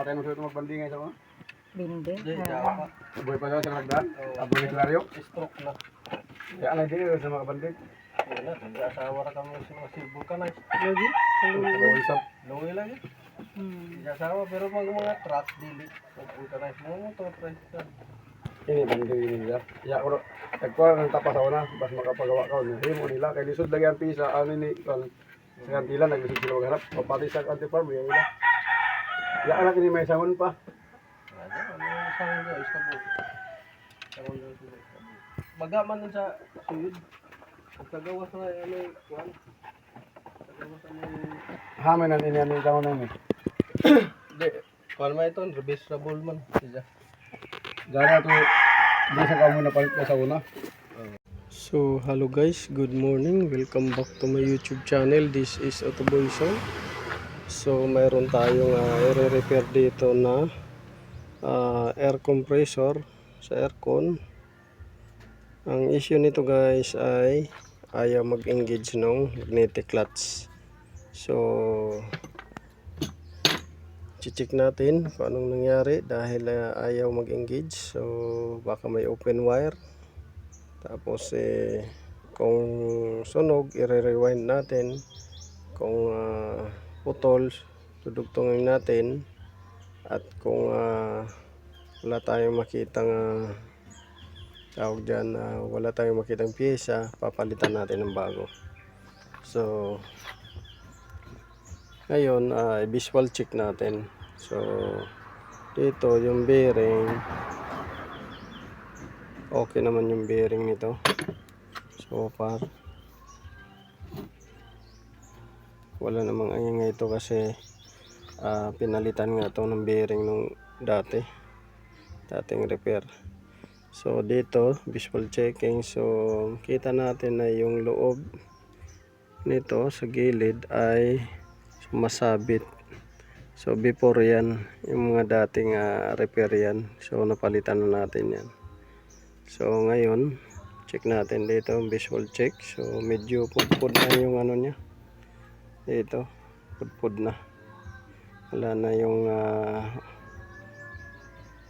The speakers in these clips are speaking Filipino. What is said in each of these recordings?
tayo nung sulit magbandingay sa mga. Bindi. Buhay pa daw sa nagdaan. Abang ni Clario. Stroke na. Kaya alay din sa mga banding. Wala na, nag-asawa na kami sa mga silbol ka na. Lagi. Pag-uwisap. Luwi lang yun. Nag-asawa, pero pag mga truck, dili. Nag-organize mo mo ito, tricycle. Ini banding ini nila. Ya ko nagkuha ng tapas ako na. Bas makapagawa ka. Hindi mo nila. Kaya lisod lagi ang pisa. Ano ni. Sa kantila. Naglisod sila maghanap. Papati sa anti-farm. Yan nila. Ya anak ini may sangon pa. Ano yung sangon doon? Iskabog. Sangon doon sila. Bagaman dun sa suyod. At kagawas na ano yung kuwan. Kagawas na yung... Hamin ang ini ang sangon namin. Hindi. Kuwan man ito, reversible man. Siya. Gana to. Hindi sa kamo na palit na sa una. So, hello guys, good morning. Welcome back to my YouTube channel. This is Otoboy Song. So, mayroon tayong i-repair dito na air compressor sa aircon. Ang issue nito guys ay ayaw mag-engage ng magnetic clutch. So, check natin kung anong nangyari dahil ayaw mag-engage. So, baka may open wire. Tapos kung sunog, i-rewind natin. Kung putol, tudugtungin natin. At kung wala tayong makitang tawag dyan, wala tayong makitang pyesa, papalitan natin ng bago. So, ngayon, visual check natin. So, dito yung bearing. Okay naman yung bearing nito. So far. Wala namang angin ito kasi pinalitan nga ito ng bearing nung dating repair. So dito visual checking, so kita natin na yung loob nito sa gilid ay sumasabit. So before yan, yung mga dating repair yan, so napalitan na natin yan. So ngayon check natin dito visual check. So medyo pudpud na yung ano nya dito, pudpud na, wala na yung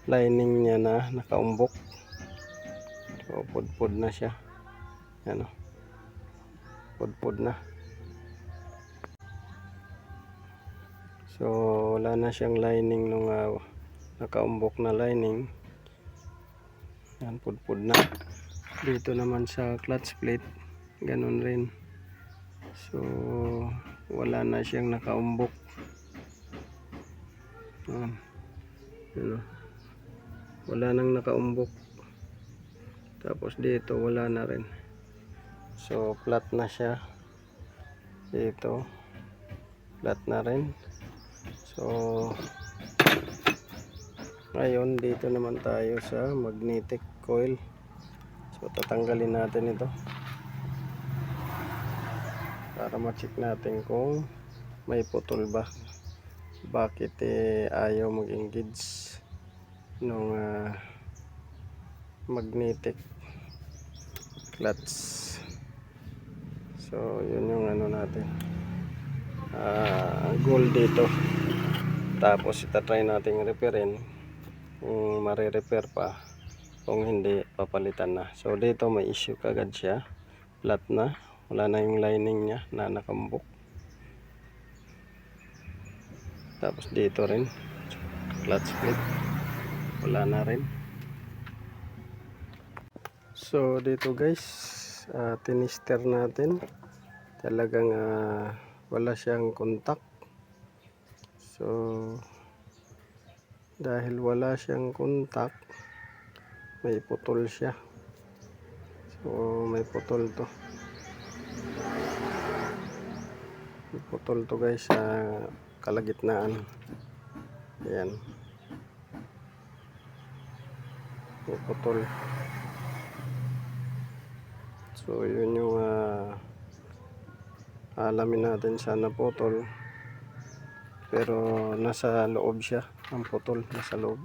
lining nya na nakaumbok. So pudpud na siya, ano, pudpud na. So wala na siyang lining nung nakaumbok na lining. Yan, pudpud na. Dito naman sa clutch plate ganun rin. So wala na siyang nakaumbok. Yan, wala nang nakaumbok. Tapos dito wala na rin. So flat na siya. Dito flat na rin. So ngayon dito naman tayo sa magnetic coil. So tatanggalin natin ito para ma-check natin kung may putol ba. Bakit ayaw mag-engage nung magnetic clutch. So yun yung ano natin, goal dito. Tapos itatry natin repairin kung mare-repair pa. Kung hindi, papalitan na. So dito may issue kagad siya, flat na, wala na yung lining nya na nakambok. Tapos dito rin clutch plate, wala na rin. So dito guys, tinister natin, talagang wala siyang contact. So dahil wala siyang contact, may putol siya. So may putol to. May putol to guys sa kalagitnaan. Ayan, may putol. So yun yung alamin natin, sana putol. Pero nasa loob siya, ang putol nasa loob,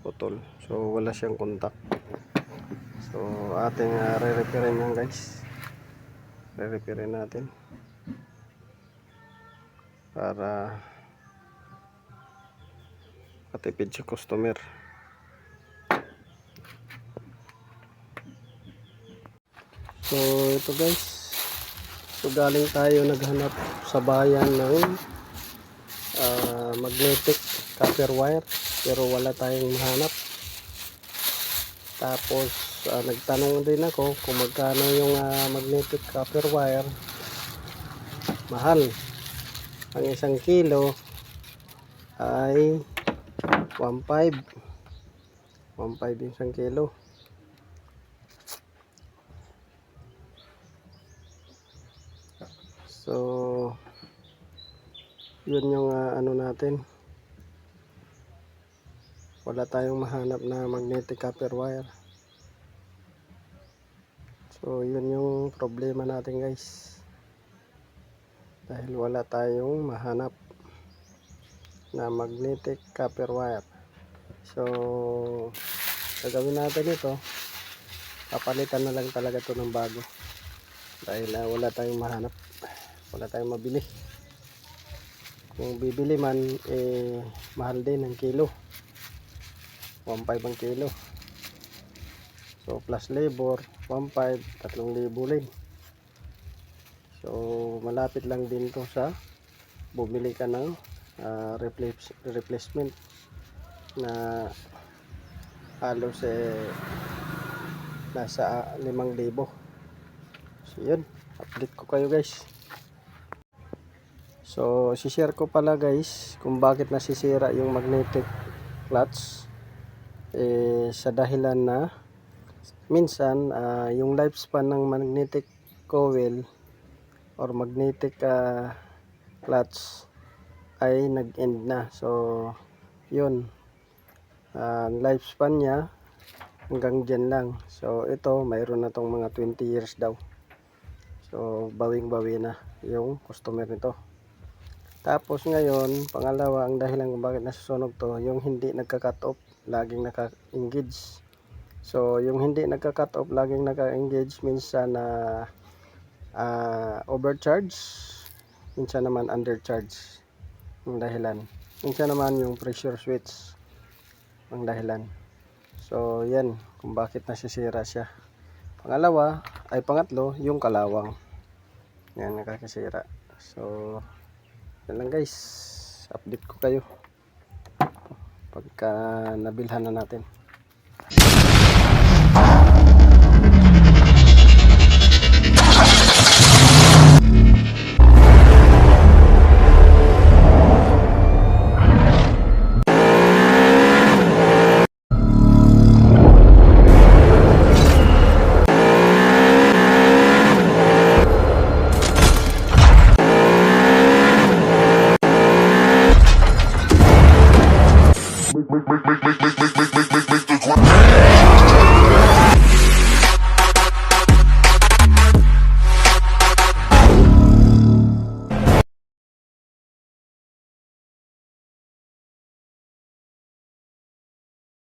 putol. So wala siyang contact. So ating re-repairin yan guys. Re-repairin natin para matipid sa customer. So ito guys, so galing tayo naghanap sa bayan ng magnetic copper wire, pero wala tayong mahanap. Tapos nagtanong din ako kung magkano yung magnetic copper wire. Mahal. Ang 1 kilo ay 1.5 yung 1 kilo. So yun yung ano natin, wala tayong mahanap na magnetic copper wire. So yun yung problema natin guys, dahil wala tayong mahanap na magnetic copper wire. So gagawin natin ito, papalitan na lang talaga ito ng bago, dahil wala tayong mahanap, wala tayong mabili. Kung bibili man, mahal din ang kilo, 1.5 ang kilo. So plus labor 1.5, 3,000 din. So malapit lang din to sa bumili ka ng replacement na halos nasa 5,000. So yun, update ko kayo guys. So share ko pala guys kung bakit nasisira yung magnetic clutch, sa dahilan na minsan yung lifespan ng magnetic coil or magnetic clutch ay nag-end na. So yun, lifespan niya hanggang dyan lang. So ito, mayroon na tong mga 20 years daw. So bawing-bawi na yung customer nito. Tapos ngayon, pangalawa, ang dahilan kung bakit nasusunog to, yung hindi nagka-cut off, laging naka-engage. So yung hindi nagka-cut off, laging naka-engage, minsan na overcharge, minsan naman undercharge ang dahilan. Minsan naman yung pressure switch ang dahilan. So yan kung bakit nasisira siya. Pangatlo, yung kalawang. Yan, nakakasira. So yan lang guys, update ko kayo pagka nabilhan na natin. Make